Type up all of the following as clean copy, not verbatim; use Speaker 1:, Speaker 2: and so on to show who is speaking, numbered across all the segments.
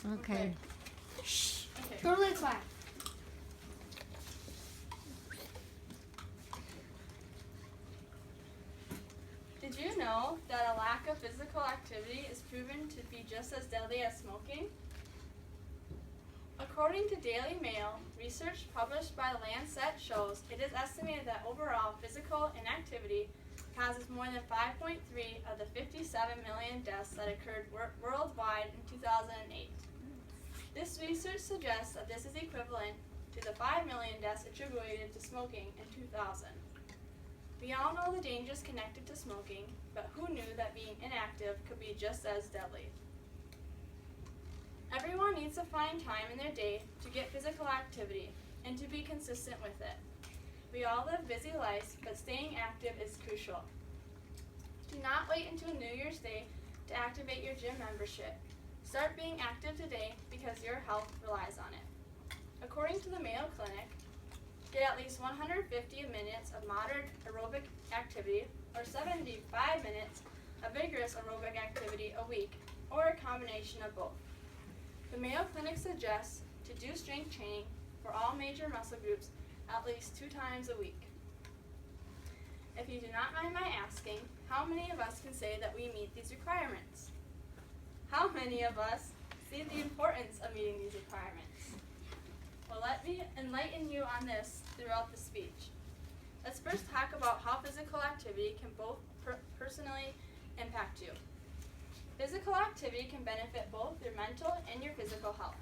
Speaker 1: Okay.
Speaker 2: Shh.
Speaker 3: Okay.
Speaker 2: Totally quiet.
Speaker 3: Did you know that a lack of physical activity is proven to be just as deadly as smoking? According to Daily Mail, research published by Lancet shows it is estimated that overall physical inactivity causes more than 5.3 of the 57 million deaths that occurred worldwide in 2008. This research suggests that this is equivalent to the 5 million deaths attributed to smoking in 2000. We all know the dangers connected to smoking, but who knew that being inactive could be just as deadly? Everyone needs to find time in their day to get physical activity and to be consistent with it. We all live busy lives, but staying active is crucial. Do not wait until New Year's Day to activate your gym membership. Start being active today because your health relies on it. According to the Mayo Clinic, get at least 150 minutes of moderate aerobic activity or 75 minutes of vigorous aerobic activity a week, or a combination of both. The Mayo Clinic suggests to do strength training for all major muscle groups at least 2 times a week. If you do not mind my asking, how many of us can say that we meet these requirements? How many of us see the importance of meeting these requirements? Well, let me enlighten you on this throughout the speech. Let's first talk about how physical activity can both personally impact you. Physical activity can benefit both your mental and your physical health.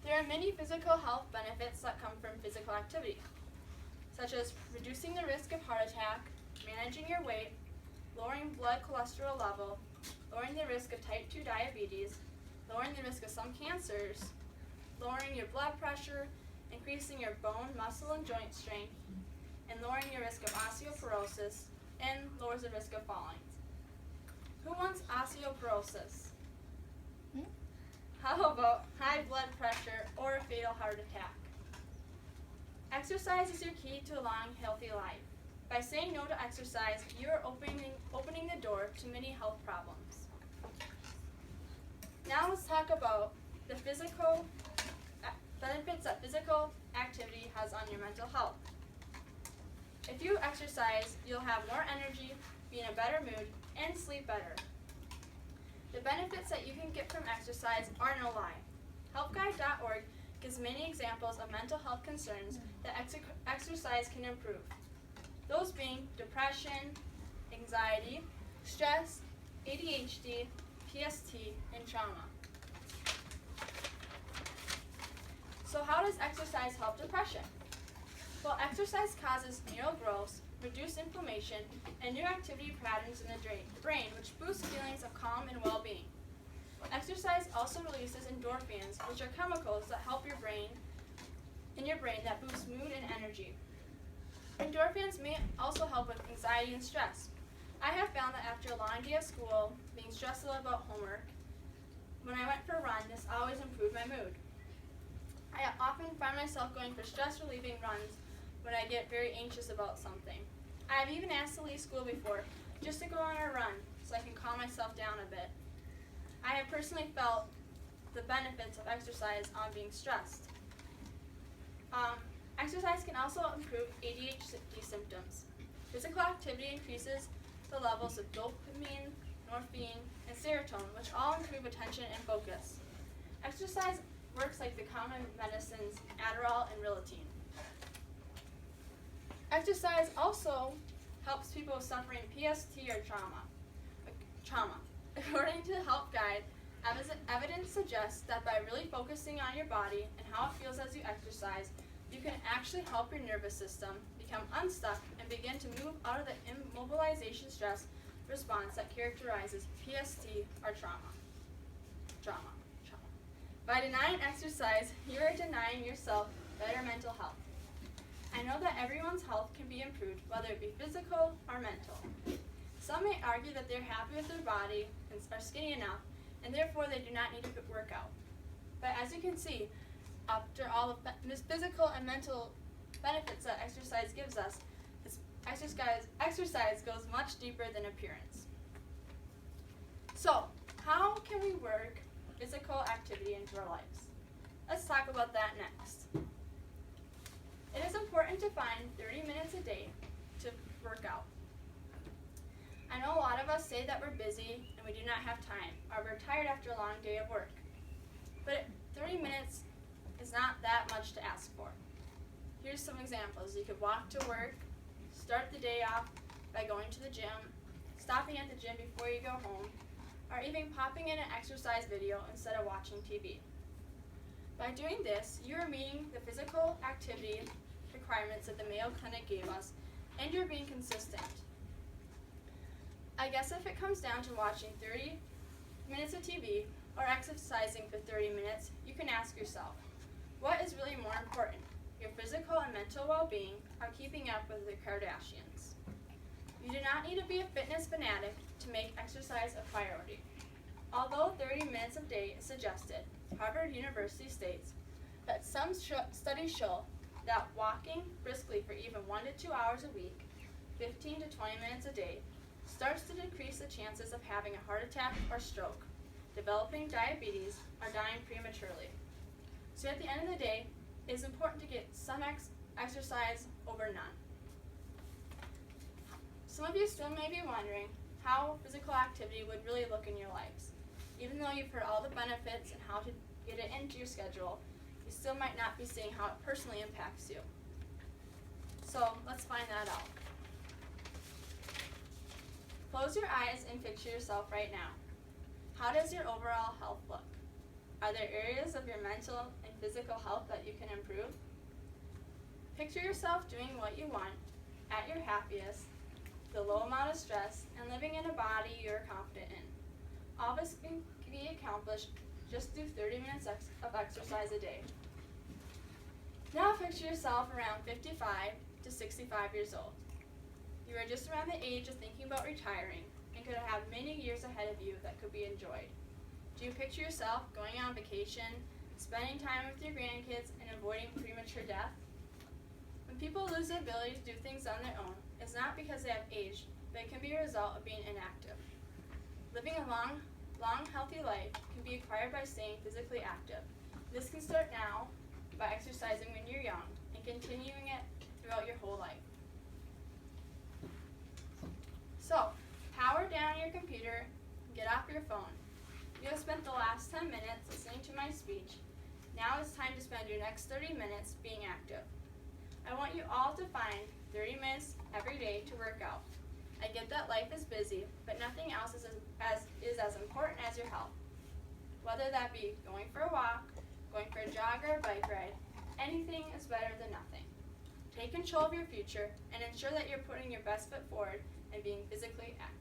Speaker 3: There are many physical health benefits that come from physical activity, such as reducing the risk of heart attack, managing your weight, lowering blood cholesterol level, lowering the risk of type 2 diabetes, lowering the risk of some cancers, lowering your blood pressure, increasing your bone, muscle, and joint strength, and lowering your risk of osteoporosis, and lowers the risk of falling. Who wants osteoporosis? How about high blood pressure or a fatal heart attack? Exercise is your key to a long, healthy life. By saying no to exercise, you are opening the door to many health problems. Now let's talk about the physical benefits that physical activity has on your mental health. If you exercise, you'll have more energy, be in a better mood, and sleep better. The benefits that you can get from exercise are no lie. Helpguide.org gives many examples of mental health concerns that exercise can improve. Those being depression, anxiety, stress, ADHD, PST, and trauma. So how does exercise help depression? Well, exercise causes neural growth, reduced inflammation, and new activity patterns in the brain, which boosts feelings of calm and well-being. Exercise also releases endorphins, which are chemicals that help your brain that boost mood and energy. Endorphins may also help with anxiety and stress. I have found that after a long day of school, being stressed about homework, when I went for a run, this always improved my mood. I often find myself going for stress-relieving runs when I get very anxious about something. I have even asked to leave school before, just to go on a run, so I can calm myself down a bit. I have personally felt the benefits of exercise on being stressed. Exercise can also improve ADHD symptoms. Physical activity increases the levels of dopamine, morphine, and serotonin, which all improve attention and focus. Exercise works like the common medicines Adderall and Ritalin. Exercise also helps people suffering PST or trauma. According to the Help Guide, evidence suggests that by really focusing on your body and how it feels as you exercise, you can actually help your nervous system become unstuck and begin to move out of the immobilization stress response that characterizes PST or trauma. By denying exercise, you are denying yourself better mental health. I know that everyone's health can be improved, whether it be physical or mental. Some may argue that they're happy with their body and are skinny enough, and therefore they do not need to work out. But as you can see, after all the physical and mental benefits that exercise gives us, exercise goes much deeper than appearance. So, how can we work physical activity into our lives. Let's talk about that next. It is important to find 30 minutes a day to work out. I know a lot of us say that we're busy and we do not have time, or we're tired after a long day of work. But 30 minutes is not that much to ask for. Here's some examples. You could walk to work, start the day off by going to the gym, stopping at the gym before you go home, or even popping in an exercise video instead of watching TV. By doing this, you are meeting the physical activity requirements that the Mayo Clinic gave us, and you're being consistent. I guess if it comes down to watching 30 minutes of TV or exercising for 30 minutes, you can ask yourself, what is really more important, your physical and mental well-being or keeping up with the Kardashians? You do not need to be a fitness fanatic to make exercise a priority. Although 30 minutes a day is suggested, Harvard University states that some studies show that walking briskly for even 1 to 2 hours a week, 15 to 20 minutes a day, starts to decrease the chances of having a heart attack or stroke, developing diabetes, or dying prematurely. So at the end of the day, it is important to get some exercise over none. Some of you still may be wondering how physical activity would really look in your lives. Even though you've heard all the benefits and how to get it into your schedule, you still might not be seeing how it personally impacts you. So let's find that out. Close your eyes and picture yourself right now. How does your overall health look? Are there areas of your mental and physical health that you can improve? Picture yourself doing what you want, at your happiest, with a low amount of stress, and living in a body you're confident in. All this can be accomplished just through 30 minutes of exercise a day. Now picture yourself around 55 to 65 years old. You are just around the age of thinking about retiring and could have many years ahead of you that could be enjoyed. Do you picture yourself going on vacation, spending time with your grandkids, and avoiding premature death? When people lose the ability to do things on their own, it's not because they have aged, but it can be a result of being inactive. Living a long, healthy life can be acquired by staying physically active. This can start now by exercising when you're young and continuing it throughout your whole life. So, power down your computer, get off your phone. You have spent the last 10 minutes listening to my speech. Now it's time to spend your next 30 minutes being active. I want you all to find 30 minutes every day to work out. I get that life is busy, but nothing else is as important as your health. Whether that be going for a walk, going for a jog or a bike ride, anything is better than nothing. Take control of your future and ensure that you're putting your best foot forward and being physically active.